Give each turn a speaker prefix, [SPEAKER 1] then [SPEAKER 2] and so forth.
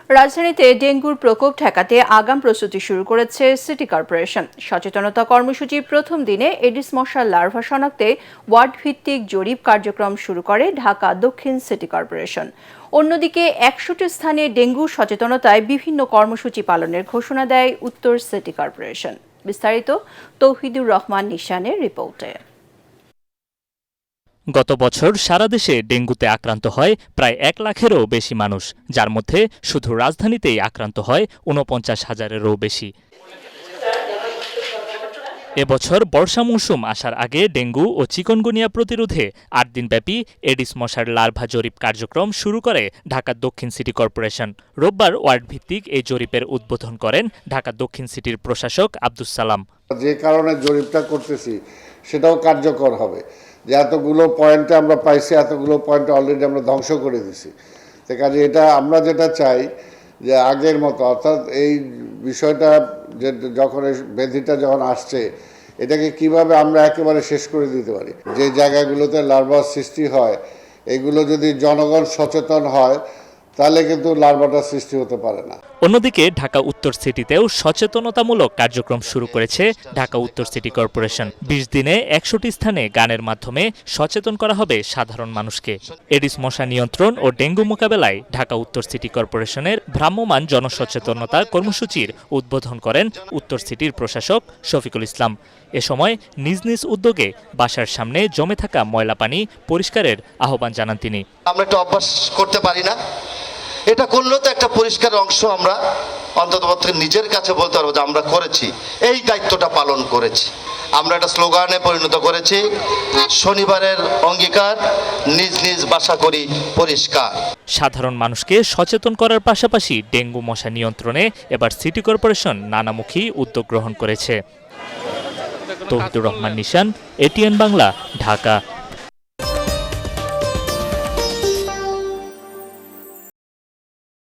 [SPEAKER 1] রাজধানীতে ডেঙ্গুর প্রকোপ ঠেকাতে আগাম প্রস্তুতি শুরু করেছে সিটি কর্পোরেশন। সচেতনতা কর্মসূচির প্রথম দিনে এডিস মশার লার্ভা শনাক্তে ওয়ার্ড ভিত্তিক জরিপ কার্যক্রম শুরু করে ঢাকা দক্ষিণ সিটি কর্পোরেশন। অন্যদিকে ১০০টি স্থানে ডেঙ্গু সচেতনতায় বিভিন্ন কর্মসূচি পালনের ঘোষণা দেয় উত্তর সিটি কর্পোরেশন। বিস্তারিত তৌহিদুর রহমান নিশানের রিপোর্টে।
[SPEAKER 2] গত বছর সারা দেশে ডেঙ্গুতে আক্রান্ত হয় প্রায় ১ লাখেরও বেশি মানুষ, যার মধ্যে শুধু রাজধানীতেই আক্রান্ত হয় ৪৯,০০০-এরও বেশি। এবছর বর্ষা মৌসুম আসার আগে ডেঙ্গু ও চিকনগুনিয়া প্রতিরোধে ৮ দিনব্যাপী এডিস মশার লার্ভা জরিপ কার্যক্রম শুরু করে ঢাকা দক্ষিণ সিটি কর্পোরেশন। রোববার ওয়ার্ড ভিত্তিক এই জরিপের উদ্বোধন করেন ঢাকা দক্ষিণ সিটির প্রশাসক আব্দুস সালাম।
[SPEAKER 3] যে কারণে জরিপটা করতেছি সেটাও কার্যকর হবে, যে এতগুলো পয়েন্টে আমরা পাইছি, এতগুলো পয়েন্টে অলরেডি আমরা ধ্বংস করে দিছি। সে কাজে এটা আমরা যেটা চাই যে আগের মতো, অর্থাৎ এই বিষয়টা যে যখন ব্যাধিটা যখন আসছে এটাকে কিভাবে আমরা একেবারে শেষ করে দিতে পারি। যে জায়গাগুলোতে লার্ভার সৃষ্টি হয় এগুলো যদি জনগণ সচেতন হয় তাহলে কিন্তু লার্ভাটা সৃষ্টি হতে পারে না।
[SPEAKER 2] অন্যদিকে ঢাকা উত্তর সিটিতেও সচেতনতামূলক কার্যক্রম শুরু করেছে ঢাকা উত্তর সিটি কর্পোরেশন। ২০ দিনে ১০০টি স্থানে গানের মাধ্যমে সচেতন করা হবে সাধারণ মানুষকে। এডিস মশা নিয়ন্ত্রণ ও ডেঙ্গু মোকাবেলায় ঢাকা উত্তর সিটি কর্পোরেশনের ভ্রাম্যমাণ জনসচেতনতা কর্মসূচির উদ্বোধন করেন উত্তর সিটির প্রশাসক শফিকুল ইসলাম। এ সময় নিজ নিজ উদ্যোগে বাসার সামনে জমে থাকা ময়লা পানি পরিষ্কারের আহ্বান জানান তিনি।
[SPEAKER 4] আমরা একটা অভ্যাস করতে পারি না, এটা করলেও তো একটা পরিষ্কার অংশ আমরা অন্ততপক্ষে নিজের কাছে বলতে পারবো যে আমরা করেছি, এই দায়িত্বটা পালন করেছি। আমরা একটা স্লোগানে পরিণত করেছি, শনিবারের অঙ্গীকার, নিজ নিজ বাসা করি পরিষ্কার।
[SPEAKER 2] সাধারণ মানুষকে সচেতন করার পাশাপাশি ডেঙ্গু মশা নিয়ন্ত্রণে এবার সিটি কর্পোরেশন নানামুখী উদ্যোগ গ্রহণ করেছে। তৌহিদুর রহমান নিশান, এটিএন বাংলা, ঢাকা।